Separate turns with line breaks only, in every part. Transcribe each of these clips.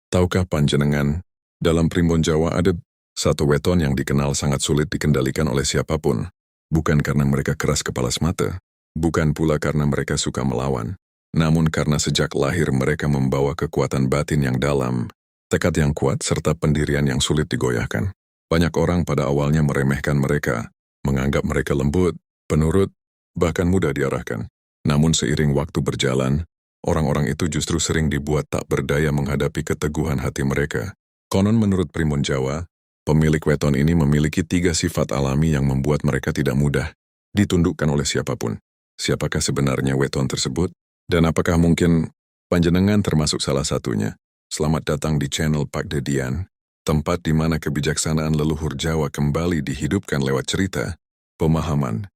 Tahukah panjenengan, dalam Primbon Jawa ada satu weton yang dikenal sangat sulit dikendalikan oleh siapapun. Bukan karena mereka keras kepala semata, bukan pula karena mereka suka melawan, namun karena sejak lahir mereka membawa kekuatan batin yang dalam, tekad yang kuat serta pendirian yang sulit digoyahkan. Banyak orang pada awalnya meremehkan mereka, menganggap mereka lembut, penurut, bahkan mudah diarahkan. Namun seiring waktu berjalan, orang-orang itu justru sering dibuat tak berdaya menghadapi keteguhan hati mereka. Konon menurut Primbon Jawa, pemilik weton ini memiliki 3 sifat alami yang membuat mereka tidak mudah ditundukkan oleh siapapun. Siapakah sebenarnya weton tersebut? Dan apakah mungkin panjenengan termasuk salah satunya? Selamat datang di channel Pak Dedian, tempat di mana kebijaksanaan leluhur Jawa kembali dihidupkan lewat cerita, pemahaman,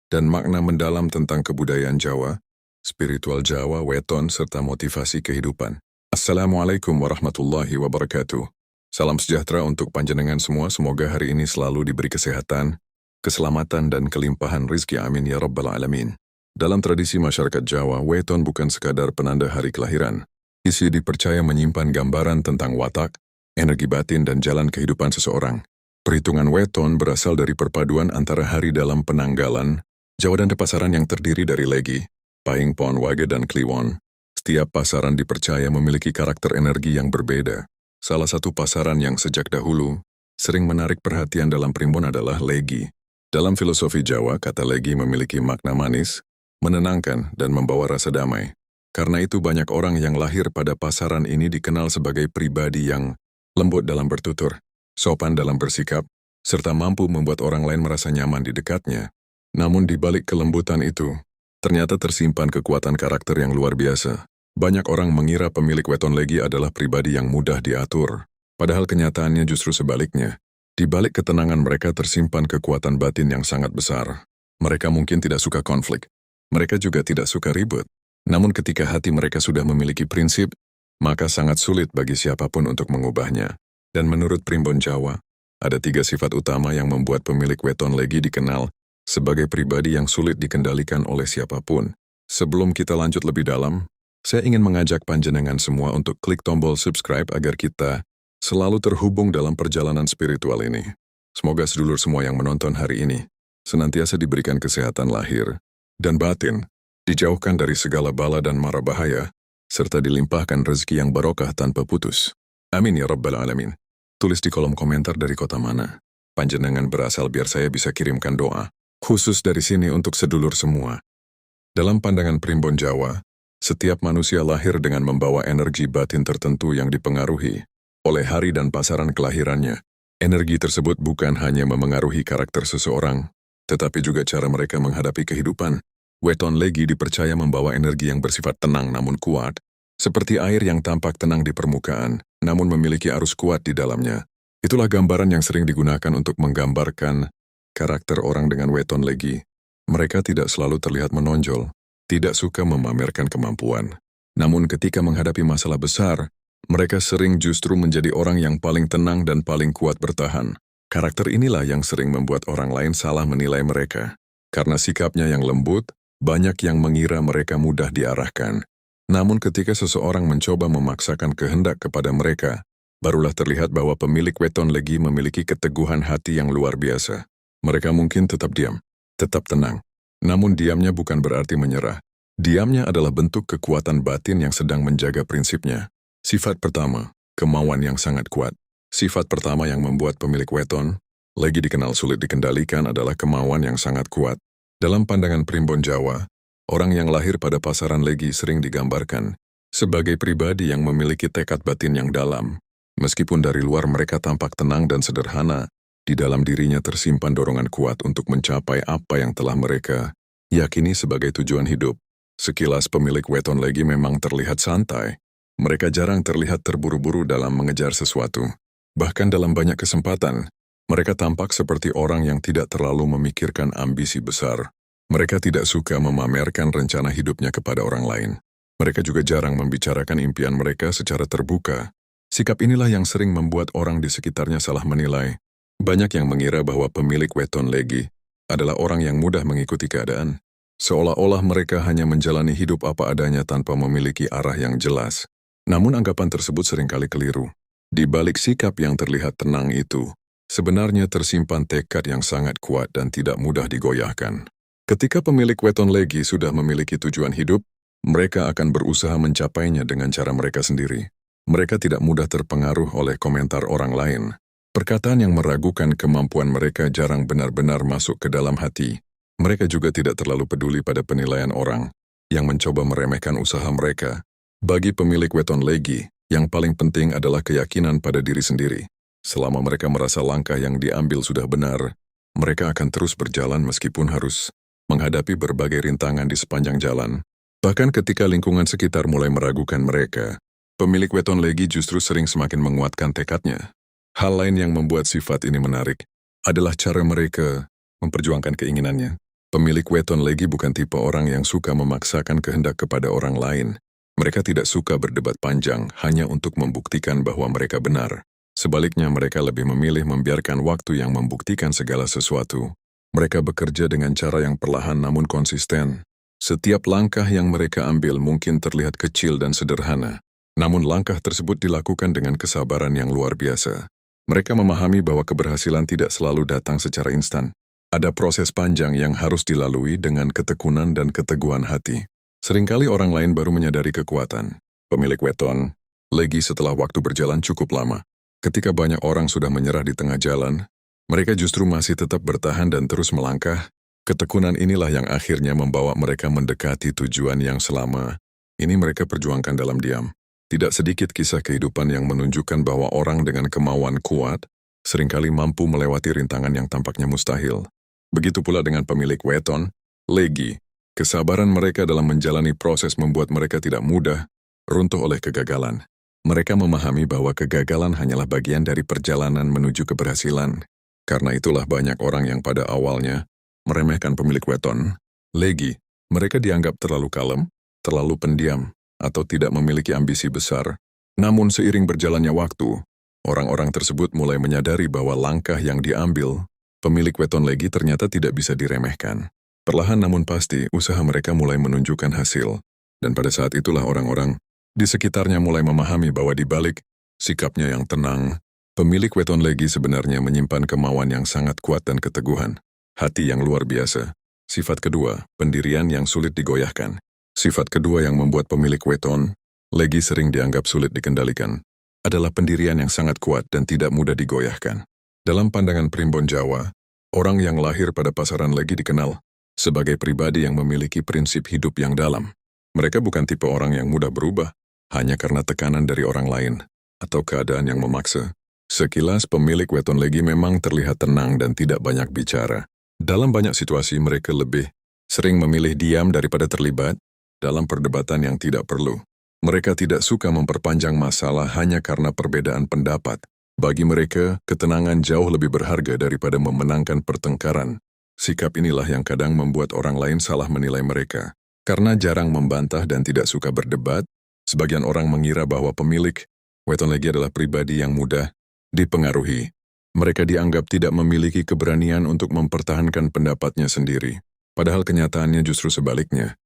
dan makna mendalam tentang kebudayaan Jawa, spiritual Jawa, weton, serta motivasi kehidupan. Assalamualaikum warahmatullahi wabarakatuh. Salam sejahtera untuk panjenengan semua, semoga hari ini selalu diberi kesehatan, keselamatan, dan kelimpahan rizki, amin ya rabbal alamin. Dalam tradisi masyarakat Jawa, weton bukan sekadar penanda hari kelahiran. Isi dipercaya menyimpan gambaran tentang watak, energi batin, dan jalan kehidupan seseorang. Perhitungan weton berasal dari perpaduan antara hari dalam penanggalan, Jawa dan pasaran yang terdiri dari Legi, Pahing, Pon, Wage, dan Kliwon. Setiap pasaran dipercaya memiliki karakter energi yang berbeda. Salah satu pasaran yang sejak dahulu sering menarik perhatian dalam Primbon adalah Legi. Dalam filosofi Jawa, kata Legi memiliki makna manis, menenangkan, dan membawa rasa damai. Karena itu banyak orang yang lahir pada pasaran ini dikenal sebagai pribadi yang lembut dalam bertutur, sopan dalam bersikap, serta mampu membuat orang lain merasa nyaman di dekatnya. Namun di balik kelembutan itu, ternyata tersimpan kekuatan karakter yang luar biasa. Banyak orang mengira pemilik weton Legi adalah pribadi yang mudah diatur, padahal kenyataannya justru sebaliknya. Di balik ketenangan mereka tersimpan kekuatan batin yang sangat besar. Mereka mungkin tidak suka konflik, mereka juga tidak suka ribut. Namun ketika hati mereka sudah memiliki prinsip, maka sangat sulit bagi siapapun untuk mengubahnya. Dan menurut Primbon Jawa, ada 3 sifat utama yang membuat pemilik weton Legi dikenal sebagai pribadi yang sulit dikendalikan oleh siapapun. Sebelum kita lanjut lebih dalam, saya ingin mengajak panjenengan semua untuk klik tombol subscribe agar kita selalu terhubung dalam perjalanan spiritual ini. Semoga sedulur semua yang menonton hari ini senantiasa diberikan kesehatan lahir dan batin, dijauhkan dari segala bala dan mara bahaya, serta dilimpahkan rezeki yang barokah tanpa putus. Amin ya rabbal alamin. Tulis di kolom komentar dari kota mana panjenengan berasal biar saya bisa kirimkan doa khusus dari sini untuk sedulur semua. Dalam pandangan Primbon Jawa, setiap manusia lahir dengan membawa energi batin tertentu yang dipengaruhi oleh hari dan pasaran kelahirannya. Energi tersebut bukan hanya memengaruhi karakter seseorang, tetapi juga cara mereka menghadapi kehidupan. Weton Legi dipercaya membawa energi yang bersifat tenang namun kuat, seperti air yang tampak tenang di permukaan, namun memiliki arus kuat di dalamnya. Itulah gambaran yang sering digunakan untuk menggambarkan karakter orang dengan weton Legi. Mereka tidak selalu terlihat menonjol, tidak suka memamerkan kemampuan. Namun ketika menghadapi masalah besar, mereka sering justru menjadi orang yang paling tenang dan paling kuat bertahan. Karakter inilah yang sering membuat orang lain salah menilai mereka. Karena sikapnya yang lembut, banyak yang mengira mereka mudah diarahkan. Namun ketika seseorang mencoba memaksakan kehendak kepada mereka, barulah terlihat bahwa pemilik weton Legi memiliki keteguhan hati yang luar biasa. Mereka mungkin tetap diam, tetap tenang. Namun diamnya bukan berarti menyerah. Diamnya adalah bentuk kekuatan batin yang sedang menjaga prinsipnya. Sifat pertama, kemauan yang sangat kuat. Sifat pertama yang membuat pemilik weton Legi dikenal sulit dikendalikan adalah kemauan yang sangat kuat. Dalam pandangan Primbon Jawa, orang yang lahir pada pasaran Legi sering digambarkan sebagai pribadi yang memiliki tekad batin yang dalam. Meskipun dari luar mereka tampak tenang dan sederhana, di dalam dirinya tersimpan dorongan kuat untuk mencapai apa yang telah mereka yakini sebagai tujuan hidup. Sekilas pemilik weton Legi memang terlihat santai. Mereka jarang terlihat terburu-buru dalam mengejar sesuatu. Bahkan dalam banyak kesempatan, mereka tampak seperti orang yang tidak terlalu memikirkan ambisi besar. Mereka tidak suka memamerkan rencana hidupnya kepada orang lain. Mereka juga jarang membicarakan impian mereka secara terbuka. Sikap inilah yang sering membuat orang di sekitarnya salah menilai. Banyak yang mengira bahwa pemilik weton Legi adalah orang yang mudah mengikuti keadaan. Seolah-olah mereka hanya menjalani hidup apa adanya tanpa memiliki arah yang jelas. Namun anggapan tersebut seringkali keliru. Di balik sikap yang terlihat tenang itu, sebenarnya tersimpan tekad yang sangat kuat dan tidak mudah digoyahkan. Ketika pemilik weton legi sudah memiliki tujuan hidup, mereka akan berusaha mencapainya dengan cara mereka sendiri. Mereka tidak mudah terpengaruh oleh komentar orang lain. Perkataan yang meragukan kemampuan mereka jarang benar-benar masuk ke dalam hati. Mereka juga tidak terlalu peduli pada penilaian orang yang mencoba meremehkan usaha mereka. Bagi pemilik weton legi, yang paling penting adalah keyakinan pada diri sendiri. Selama mereka merasa langkah yang diambil sudah benar, mereka akan terus berjalan meskipun harus menghadapi berbagai rintangan di sepanjang jalan. Bahkan ketika lingkungan sekitar mulai meragukan mereka, pemilik weton legi justru sering semakin menguatkan tekadnya. Hal lain yang membuat sifat ini menarik adalah cara mereka memperjuangkan keinginannya. Pemilik weton legi bukan tipe orang yang suka memaksakan kehendak kepada orang lain. Mereka tidak suka berdebat panjang hanya untuk membuktikan bahwa mereka benar. Sebaliknya, mereka lebih memilih membiarkan waktu yang membuktikan segala sesuatu. Mereka bekerja dengan cara yang perlahan namun konsisten. Setiap langkah yang mereka ambil mungkin terlihat kecil dan sederhana, namun langkah tersebut dilakukan dengan kesabaran yang luar biasa. Mereka memahami bahwa keberhasilan tidak selalu datang secara instan. Ada proses panjang yang harus dilalui dengan ketekunan dan keteguhan hati. Seringkali orang lain baru menyadari kekuatan pemilik weton legi setelah waktu berjalan cukup lama. Ketika banyak orang sudah menyerah di tengah jalan, mereka justru masih tetap bertahan dan terus melangkah. Ketekunan inilah yang akhirnya membawa mereka mendekati tujuan yang selama ini mereka perjuangkan dalam diam. Tidak sedikit kisah kehidupan yang menunjukkan bahwa orang dengan kemauan kuat seringkali mampu melewati rintangan yang tampaknya mustahil. Begitu pula dengan pemilik weton legi. Kesabaran mereka dalam menjalani proses membuat mereka tidak mudah runtuh oleh kegagalan. Mereka memahami bahwa kegagalan hanyalah bagian dari perjalanan menuju keberhasilan. Karena itulah banyak orang yang pada awalnya meremehkan pemilik weton legi. Mereka dianggap terlalu kalem, terlalu pendiam, atau tidak memiliki ambisi besar. Namun seiring berjalannya waktu, orang-orang tersebut mulai menyadari bahwa langkah yang diambil pemilik weton legi ternyata tidak bisa diremehkan. Perlahan namun pasti, usaha mereka mulai menunjukkan hasil. Dan pada saat itulah orang-orang di sekitarnya mulai memahami bahwa di balik sikapnya yang tenang, pemilik weton legi sebenarnya menyimpan kemauan yang sangat kuat dan keteguhan. Hati yang luar biasa. Sifat kedua, pendirian yang sulit digoyahkan. Sifat kedua yang membuat pemilik weton legi sering dianggap sulit dikendalikan adalah pendirian yang sangat kuat dan tidak mudah digoyahkan. Dalam pandangan primbon Jawa, orang yang lahir pada pasaran legi dikenal sebagai pribadi yang memiliki prinsip hidup yang dalam. Mereka bukan tipe orang yang mudah berubah hanya karena tekanan dari orang lain atau keadaan yang memaksa. Sekilas pemilik weton legi memang terlihat tenang dan tidak banyak bicara. Dalam banyak situasi mereka lebih sering memilih diam daripada terlibat dalam perdebatan yang tidak perlu. Mereka tidak suka memperpanjang masalah hanya karena perbedaan pendapat. Bagi mereka, ketenangan jauh lebih berharga daripada memenangkan pertengkaran. Sikap inilah yang kadang membuat orang lain salah menilai mereka. Karena jarang membantah dan tidak suka berdebat, sebagian orang mengira bahwa pemilik weton legi adalah pribadi yang mudah dipengaruhi. Mereka dianggap tidak memiliki keberanian untuk mempertahankan pendapatnya sendiri. Padahal kenyataannya justru sebaliknya.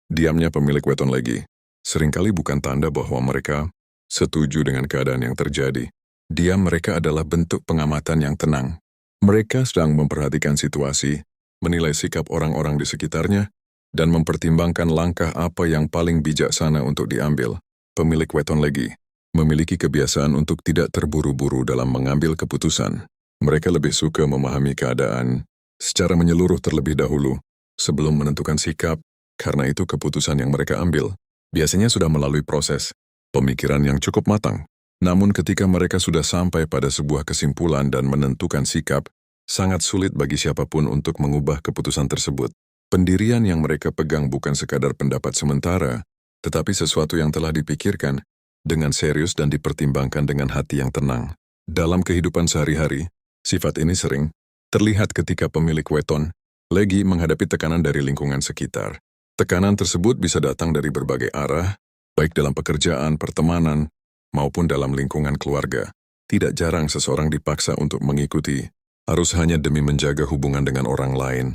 Diamnya pemilik weton legi seringkali bukan tanda bahwa mereka setuju dengan keadaan yang terjadi. Diam mereka adalah bentuk pengamatan yang tenang. Mereka sedang memperhatikan situasi, menilai sikap orang-orang di sekitarnya, dan mempertimbangkan langkah apa yang paling bijaksana untuk diambil. Pemilik weton legi memiliki kebiasaan untuk tidak terburu-buru dalam mengambil keputusan. Mereka lebih suka memahami keadaan secara menyeluruh terlebih dahulu sebelum menentukan sikap, karena itu keputusan yang mereka ambil biasanya sudah melalui proses pemikiran yang cukup matang. Namun ketika mereka sudah sampai pada sebuah kesimpulan dan menentukan sikap, sangat sulit bagi siapapun untuk mengubah keputusan tersebut. Pendirian yang mereka pegang bukan sekadar pendapat sementara, tetapi sesuatu yang telah dipikirkan dengan serius dan dipertimbangkan dengan hati yang tenang. Dalam kehidupan sehari-hari, sifat ini sering terlihat ketika pemilik weton legi menghadapi tekanan dari lingkungan sekitar. Tekanan tersebut bisa datang dari berbagai arah, baik dalam pekerjaan, pertemanan, maupun dalam lingkungan keluarga. Tidak jarang seseorang dipaksa untuk mengikuti arus hanya demi menjaga hubungan dengan orang lain.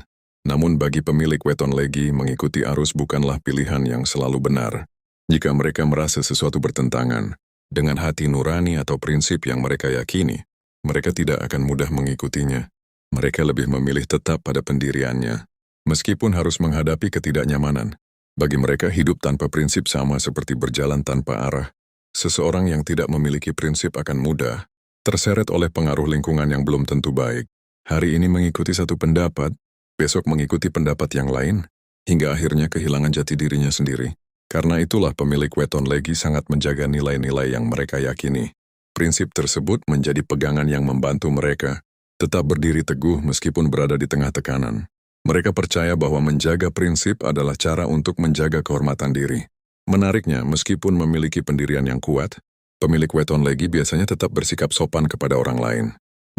Namun bagi pemilik weton legi, mengikuti arus bukanlah pilihan yang selalu benar. Jika mereka merasa sesuatu bertentangan dengan hati nurani atau prinsip yang mereka yakini, mereka tidak akan mudah mengikutinya. Mereka lebih memilih tetap pada pendiriannya, meskipun harus menghadapi ketidaknyamanan. Bagi mereka, hidup tanpa prinsip sama seperti berjalan tanpa arah. Seseorang yang tidak memiliki prinsip akan mudah terseret oleh pengaruh lingkungan yang belum tentu baik. Hari ini mengikuti satu pendapat, besok mengikuti pendapat yang lain, hingga akhirnya kehilangan jati dirinya sendiri. Karena itulah pemilik weton legi sangat menjaga nilai-nilai yang mereka yakini. Prinsip tersebut menjadi pegangan yang membantu mereka tetap berdiri teguh meskipun berada di tengah tekanan. Mereka percaya bahwa menjaga prinsip adalah cara untuk menjaga kehormatan diri. Menariknya, meskipun memiliki pendirian yang kuat, pemilik weton legi biasanya tetap bersikap sopan kepada orang lain.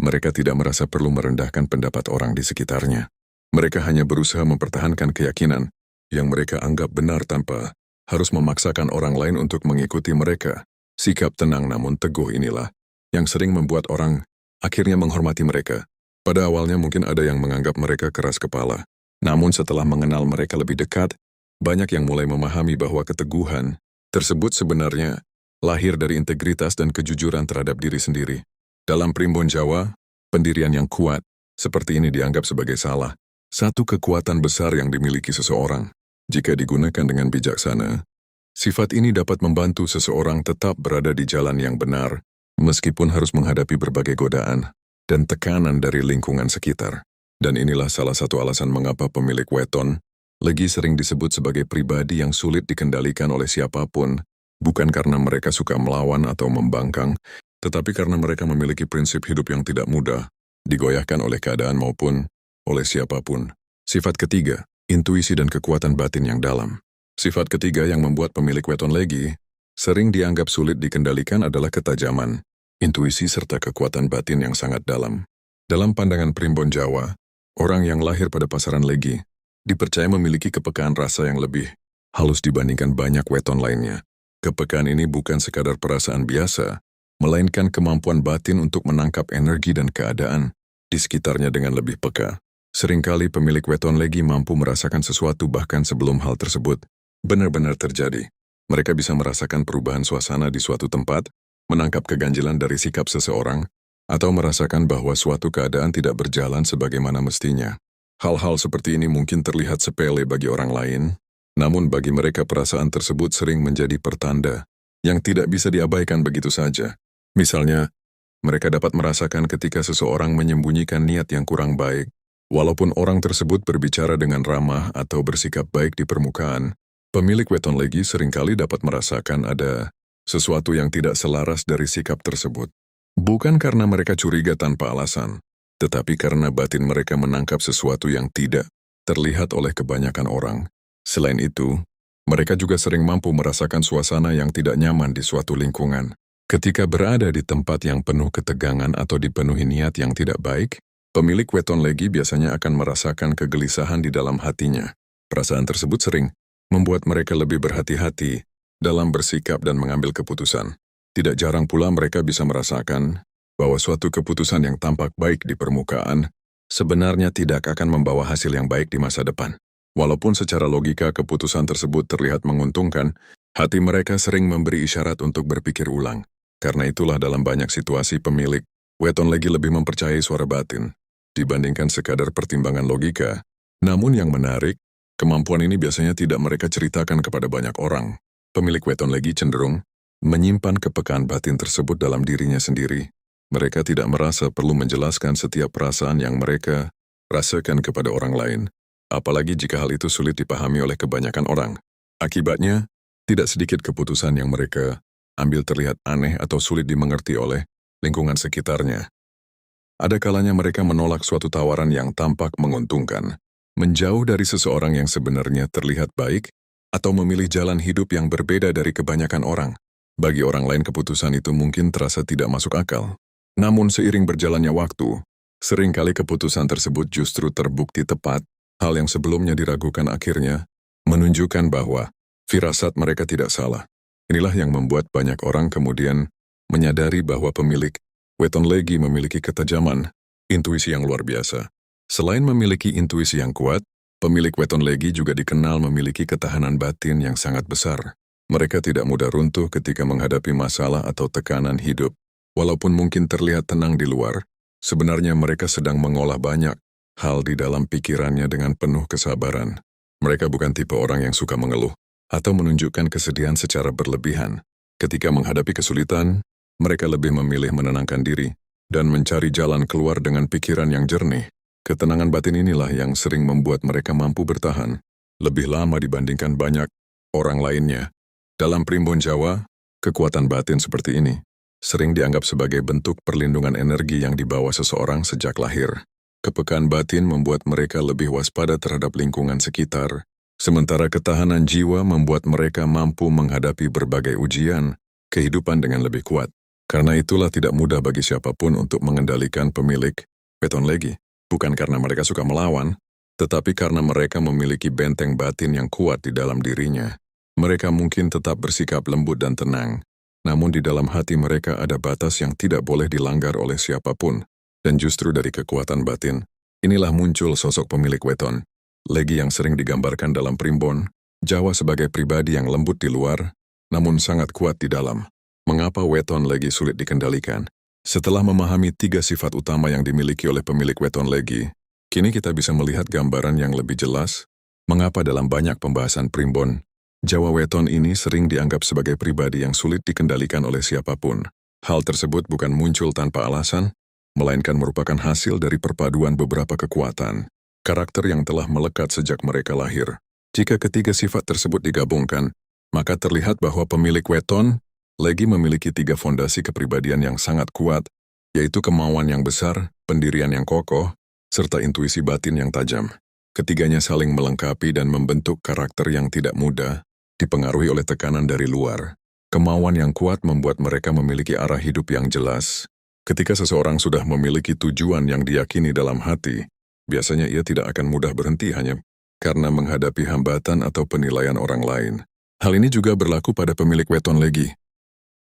Mereka tidak merasa perlu merendahkan pendapat orang di sekitarnya. Mereka hanya berusaha mempertahankan keyakinan yang mereka anggap benar tanpa harus memaksakan orang lain untuk mengikuti mereka. Sikap tenang namun teguh inilah yang sering membuat orang akhirnya menghormati mereka. Pada awalnya mungkin ada yang menganggap mereka keras kepala. Namun setelah mengenal mereka lebih dekat, banyak yang mulai memahami bahwa keteguhan tersebut sebenarnya lahir dari integritas dan kejujuran terhadap diri sendiri. Dalam primbon Jawa, pendirian yang kuat seperti ini dianggap sebagai salah satu kekuatan besar yang dimiliki seseorang. Jika digunakan dengan bijaksana, sifat ini dapat membantu seseorang tetap berada di jalan yang benar, meskipun harus menghadapi berbagai godaan dan tekanan dari lingkungan sekitar. Dan inilah salah satu alasan mengapa pemilik weton legi sering disebut sebagai pribadi yang sulit dikendalikan oleh siapapun, bukan karena mereka suka melawan atau membangkang, tetapi karena mereka memiliki prinsip hidup yang tidak mudah digoyahkan oleh keadaan maupun oleh siapapun. Sifat ketiga, intuisi dan kekuatan batin yang dalam. Sifat ketiga yang membuat pemilik weton legi sering dianggap sulit dikendalikan adalah ketajaman, intuisi serta kekuatan batin yang sangat dalam. Dalam pandangan primbon Jawa, orang yang lahir pada pasaran legi dipercaya memiliki kepekaan rasa yang lebih halus dibandingkan banyak weton lainnya. Kepekaan ini bukan sekadar perasaan biasa, melainkan kemampuan batin untuk menangkap energi dan keadaan di sekitarnya dengan lebih peka. Seringkali pemilik weton legi mampu merasakan sesuatu bahkan sebelum hal tersebut benar-benar terjadi. Mereka bisa merasakan perubahan suasana di suatu tempat, menangkap keganjilan dari sikap seseorang, atau merasakan bahwa suatu keadaan tidak berjalan sebagaimana mestinya. Hal-hal seperti ini mungkin terlihat sepele bagi orang lain, namun bagi mereka perasaan tersebut sering menjadi pertanda yang tidak bisa diabaikan begitu saja. Misalnya, mereka dapat merasakan ketika seseorang menyembunyikan niat yang kurang baik, walaupun orang tersebut berbicara dengan ramah atau bersikap baik di permukaan. Pemilik weton legi seringkali dapat merasakan ada sesuatu yang tidak selaras dari sikap tersebut. Bukan karena mereka curiga tanpa alasan, tetapi karena batin mereka menangkap sesuatu yang tidak terlihat oleh kebanyakan orang. Selain itu, mereka juga sering mampu merasakan suasana yang tidak nyaman di suatu lingkungan. Ketika berada di tempat yang penuh ketegangan atau dipenuhi niat yang tidak baik, pemilik weton legi biasanya akan merasakan kegelisahan di dalam hatinya. Perasaan tersebut sering membuat mereka lebih berhati-hati dalam bersikap dan mengambil keputusan. Tidak jarang pula mereka bisa merasakan bahwa suatu keputusan yang tampak baik di permukaan sebenarnya tidak akan membawa hasil yang baik di masa depan. Walaupun secara logika keputusan tersebut terlihat menguntungkan, hati mereka sering memberi isyarat untuk berpikir ulang. Karena itulah dalam banyak situasi pemilik weton legi lebih mempercayai suara batin dibandingkan sekadar pertimbangan logika. Namun yang menarik, kemampuan ini biasanya tidak mereka ceritakan kepada banyak orang. Pemilik weton legi cenderung menyimpan kepekaan batin tersebut dalam dirinya sendiri. Mereka tidak merasa perlu menjelaskan setiap perasaan yang mereka rasakan kepada orang lain, apalagi jika hal itu sulit dipahami oleh kebanyakan orang. Akibatnya, tidak sedikit keputusan yang mereka ambil terlihat aneh atau sulit dimengerti oleh lingkungan sekitarnya. Ada kalanya mereka menolak suatu tawaran yang tampak menguntungkan, menjauh dari seseorang yang sebenarnya terlihat baik, atau memilih jalan hidup yang berbeda dari kebanyakan orang. Bagi orang lain keputusan itu mungkin terasa tidak masuk akal. Namun seiring berjalannya waktu, seringkali keputusan tersebut justru terbukti tepat. Hal yang sebelumnya diragukan akhirnya menunjukkan bahwa firasat mereka tidak salah. Inilah yang membuat banyak orang kemudian menyadari bahwa pemilik weton legi memiliki ketajaman, intuisi yang luar biasa. Selain memiliki intuisi yang kuat, pemilik weton legi juga dikenal memiliki ketahanan batin yang sangat besar. Mereka tidak mudah runtuh ketika menghadapi masalah atau tekanan hidup. Walaupun mungkin terlihat tenang di luar, sebenarnya mereka sedang mengolah banyak hal di dalam pikirannya dengan penuh kesabaran. Mereka bukan tipe orang yang suka mengeluh atau menunjukkan kesedihan secara berlebihan. Ketika menghadapi kesulitan, mereka lebih memilih menenangkan diri dan mencari jalan keluar dengan pikiran yang jernih. Ketenangan batin inilah yang sering membuat mereka mampu bertahan lebih lama dibandingkan banyak orang lainnya. Dalam primbon Jawa, kekuatan batin seperti ini sering dianggap sebagai bentuk perlindungan energi yang dibawa seseorang sejak lahir. Kepekaan batin membuat mereka lebih waspada terhadap lingkungan sekitar, sementara ketahanan jiwa membuat mereka mampu menghadapi berbagai ujian kehidupan dengan lebih kuat. Karena itulah tidak mudah bagi siapapun untuk mengendalikan pemilik weton legi. Bukan karena mereka suka melawan, tetapi karena mereka memiliki benteng batin yang kuat di dalam dirinya. Mereka mungkin tetap bersikap lembut dan tenang, namun di dalam hati mereka ada batas yang tidak boleh dilanggar oleh siapapun. Dan justru dari kekuatan batin, inilah muncul sosok pemilik weton legi yang sering digambarkan dalam primbon Jawa sebagai pribadi yang lembut di luar, namun sangat kuat di dalam. Mengapa weton legi sulit dikendalikan? Setelah memahami 3 sifat utama yang dimiliki oleh pemilik weton legi, kini kita bisa melihat gambaran yang lebih jelas mengapa dalam banyak pembahasan primbon Jawa weton ini sering dianggap sebagai pribadi yang sulit dikendalikan oleh siapapun. Hal tersebut bukan muncul tanpa alasan, melainkan merupakan hasil dari perpaduan beberapa kekuatan, karakter yang telah melekat sejak mereka lahir. Jika ketiga sifat tersebut digabungkan, maka terlihat bahwa pemilik weton legi memiliki 3 fondasi kepribadian yang sangat kuat, yaitu kemauan yang besar, pendirian yang kokoh, serta intuisi batin yang tajam. Ketiganya saling melengkapi dan membentuk karakter yang tidak mudah dipengaruhi oleh tekanan dari luar. Kemauan yang kuat membuat mereka memiliki arah hidup yang jelas. Ketika seseorang sudah memiliki tujuan yang diyakini dalam hati, biasanya ia tidak akan mudah berhenti hanya karena menghadapi hambatan atau penilaian orang lain. Hal ini juga berlaku pada pemilik weton legi.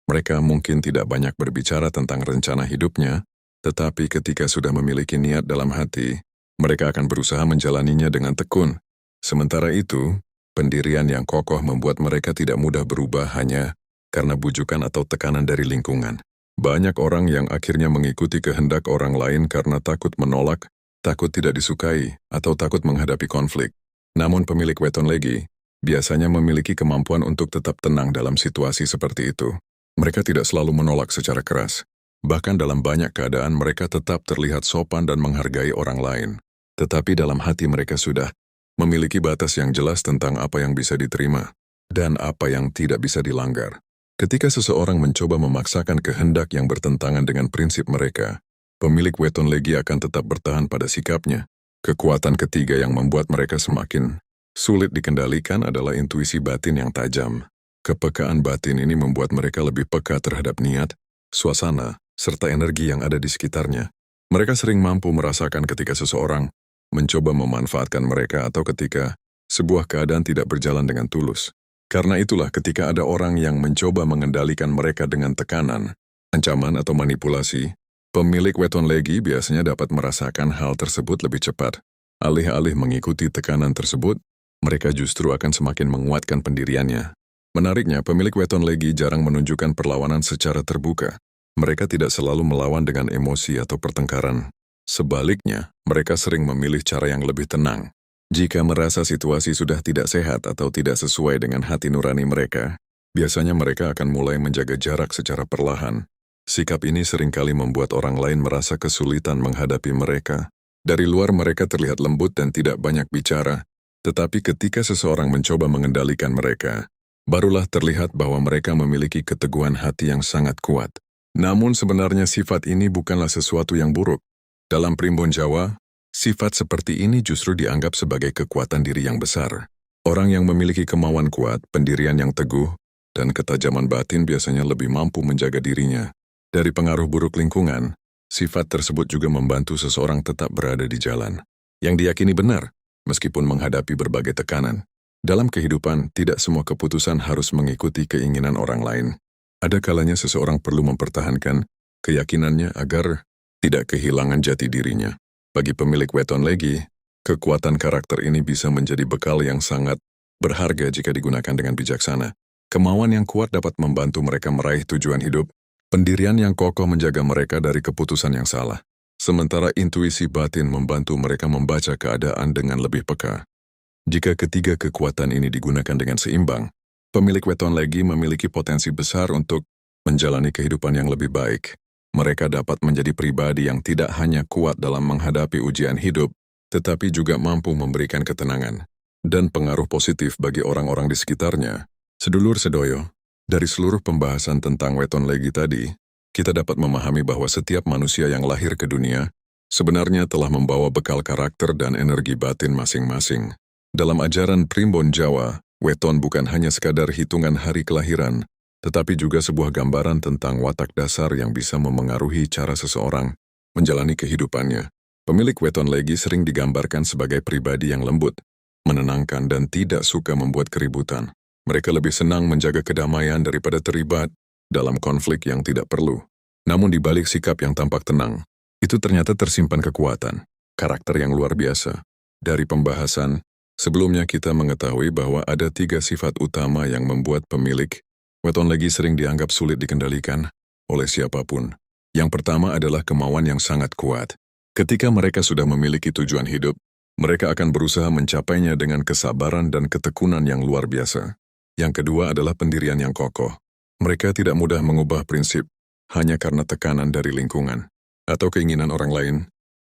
Mereka mungkin tidak banyak berbicara tentang rencana hidupnya, tetapi ketika sudah memiliki niat dalam hati, mereka akan berusaha menjalaninya dengan tekun. Sementara itu, pendirian yang kokoh membuat mereka tidak mudah berubah hanya karena bujukan atau tekanan dari lingkungan. Banyak orang yang akhirnya mengikuti kehendak orang lain karena takut menolak, takut tidak disukai, atau takut menghadapi konflik. Namun pemilik weton legi biasanya memiliki kemampuan untuk tetap tenang dalam situasi seperti itu. Mereka tidak selalu menolak secara keras. Bahkan dalam banyak keadaan mereka tetap terlihat sopan dan menghargai orang lain. Tetapi dalam hati mereka sudah memiliki batas yang jelas tentang apa yang bisa diterima dan apa yang tidak bisa dilanggar. Ketika seseorang mencoba memaksakan kehendak yang bertentangan dengan prinsip mereka, pemilik weton legi akan tetap bertahan pada sikapnya. Kekuatan ketiga yang membuat mereka semakin sulit dikendalikan adalah intuisi batin yang tajam. Kepekaan batin ini membuat mereka lebih peka terhadap niat, suasana, serta energi yang ada di sekitarnya. Mereka sering mampu merasakan ketika seseorang mencoba memanfaatkan mereka atau ketika sebuah keadaan tidak berjalan dengan tulus. Karena itulah ketika ada orang yang mencoba mengendalikan mereka dengan tekanan, ancaman atau manipulasi, pemilik weton legi biasanya dapat merasakan hal tersebut lebih cepat. Alih-alih mengikuti tekanan tersebut, mereka justru akan semakin menguatkan pendiriannya. Menariknya, pemilik weton legi jarang menunjukkan perlawanan secara terbuka. Mereka tidak selalu melawan dengan emosi atau pertengkaran. Sebaliknya, mereka sering memilih cara yang lebih tenang. Jika merasa situasi sudah tidak sehat atau tidak sesuai dengan hati nurani mereka, biasanya mereka akan mulai menjaga jarak secara perlahan. Sikap ini seringkali membuat orang lain merasa kesulitan menghadapi mereka. Dari luar mereka terlihat lembut dan tidak banyak bicara, tetapi ketika seseorang mencoba mengendalikan mereka, barulah terlihat bahwa mereka memiliki keteguhan hati yang sangat kuat. Namun sebenarnya sifat ini bukanlah sesuatu yang buruk. Dalam primbon Jawa, sifat seperti ini justru dianggap sebagai kekuatan diri yang besar. Orang yang memiliki kemauan kuat, pendirian yang teguh, dan ketajaman batin biasanya lebih mampu menjaga dirinya dari pengaruh buruk lingkungan. Sifat tersebut juga membantu seseorang tetap berada di jalan yang diyakini benar, meskipun menghadapi berbagai tekanan. Dalam kehidupan, tidak semua keputusan harus mengikuti keinginan orang lain. Ada kalanya seseorang perlu mempertahankan keyakinannya agar tidak kehilangan jati dirinya. Bagi pemilik weton legi, kekuatan karakter ini bisa menjadi bekal yang sangat berharga jika digunakan dengan bijaksana. Kemauan yang kuat dapat membantu mereka meraih tujuan hidup. Pendirian yang kokoh menjaga mereka dari keputusan yang salah. Sementara intuisi batin membantu mereka membaca keadaan dengan lebih peka. Jika ketiga kekuatan ini digunakan dengan seimbang, pemilik weton legi memiliki potensi besar untuk menjalani kehidupan yang lebih baik. Mereka dapat menjadi pribadi yang tidak hanya kuat dalam menghadapi ujian hidup, tetapi juga mampu memberikan ketenangan dan pengaruh positif bagi orang-orang di sekitarnya. Sedulur sedoyo, dari seluruh pembahasan tentang weton legi tadi, kita dapat memahami bahwa setiap manusia yang lahir ke dunia sebenarnya telah membawa bekal karakter dan energi batin masing-masing. Dalam ajaran Primbon Jawa, weton bukan hanya sekadar hitungan hari kelahiran, tetapi juga sebuah gambaran tentang watak dasar yang bisa memengaruhi cara seseorang menjalani kehidupannya. Pemilik weton legi sering digambarkan sebagai pribadi yang lembut, menenangkan dan tidak suka membuat keributan. Mereka lebih senang menjaga kedamaian daripada terlibat dalam konflik yang tidak perlu. Namun di balik sikap yang tampak tenang, itu ternyata tersimpan kekuatan, karakter yang luar biasa. Dari pembahasan, sebelumnya kita mengetahui bahwa ada 3 sifat utama yang membuat pemilik weton legi sering dianggap sulit dikendalikan oleh siapapun. Yang pertama adalah kemauan yang sangat kuat. Ketika mereka sudah memiliki tujuan hidup, mereka akan berusaha mencapainya dengan kesabaran dan ketekunan yang luar biasa. Yang kedua adalah pendirian yang kokoh. Mereka tidak mudah mengubah prinsip hanya karena tekanan dari lingkungan atau keinginan orang lain.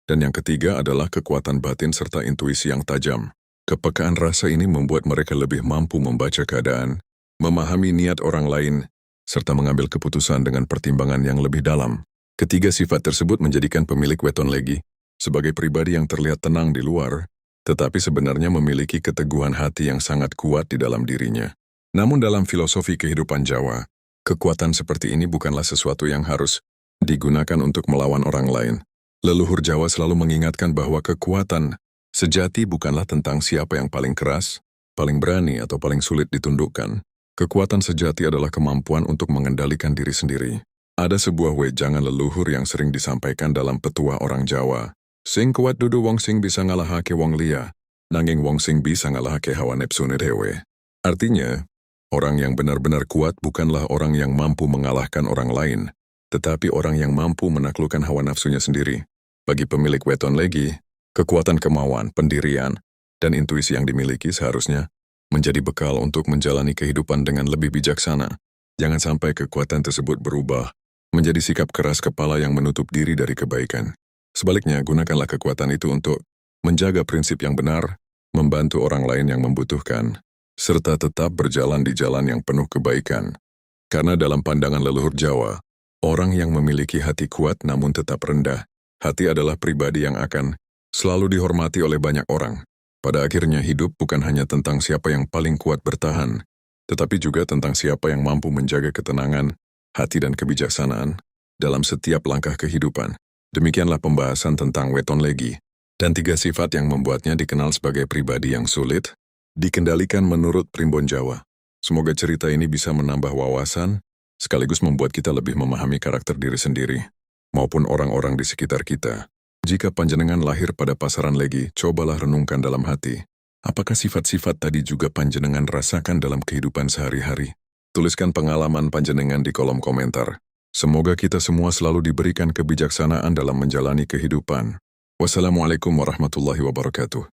Dan yang ketiga adalah kekuatan batin serta intuisi yang tajam. Kepekaan rasa ini membuat mereka lebih mampu membaca keadaan, memahami niat orang lain, serta mengambil keputusan dengan pertimbangan yang lebih dalam. Ketiga sifat tersebut menjadikan pemilik weton legi sebagai pribadi yang terlihat tenang di luar, tetapi sebenarnya memiliki keteguhan hati yang sangat kuat di dalam dirinya. Namun dalam filosofi kehidupan Jawa, kekuatan seperti ini bukanlah sesuatu yang harus digunakan untuk melawan orang lain. Leluhur Jawa selalu mengingatkan bahwa kekuatan sejati bukanlah tentang siapa yang paling keras, paling berani, atau paling sulit ditundukkan. Kekuatan sejati adalah kemampuan untuk mengendalikan diri sendiri. Ada sebuah wejangan leluhur yang sering disampaikan dalam petua orang Jawa. Sing kuat dudu wong sing bisa ngalahake wong liya, nanging wong sing bisa ngalahake hawa nepsune dhewe. Artinya, orang yang benar-benar kuat bukanlah orang yang mampu mengalahkan orang lain, tetapi orang yang mampu menaklukkan hawa nafsunya sendiri. Bagi pemilik weton legi, kekuatan kemauan, pendirian, dan intuisi yang dimiliki seharusnya menjadi bekal untuk menjalani kehidupan dengan lebih bijaksana. Jangan sampai kekuatan tersebut berubah menjadi sikap keras kepala yang menutup diri dari kebaikan. Sebaliknya, gunakanlah kekuatan itu untuk menjaga prinsip yang benar, membantu orang lain yang membutuhkan, serta tetap berjalan di jalan yang penuh kebaikan. Karena dalam pandangan leluhur Jawa, orang yang memiliki hati kuat namun tetap rendah, hati adalah pribadi yang akan selalu dihormati oleh banyak orang. Pada akhirnya hidup bukan hanya tentang siapa yang paling kuat bertahan, tetapi juga tentang siapa yang mampu menjaga ketenangan, hati dan kebijaksanaan dalam setiap langkah kehidupan. Demikianlah pembahasan tentang weton legi, dan 3 sifat yang membuatnya dikenal sebagai pribadi yang sulit dikendalikan menurut Primbon Jawa. Semoga cerita ini bisa menambah wawasan, sekaligus membuat kita lebih memahami karakter diri sendiri, maupun orang-orang di sekitar kita. Jika panjenengan lahir pada pasaran legi, cobalah renungkan dalam hati. Apakah sifat-sifat tadi juga panjenengan rasakan dalam kehidupan sehari-hari? Tuliskan pengalaman panjenengan di kolom komentar. Semoga kita semua selalu diberikan kebijaksanaan dalam menjalani kehidupan. Wassalamualaikum warahmatullahi wabarakatuh.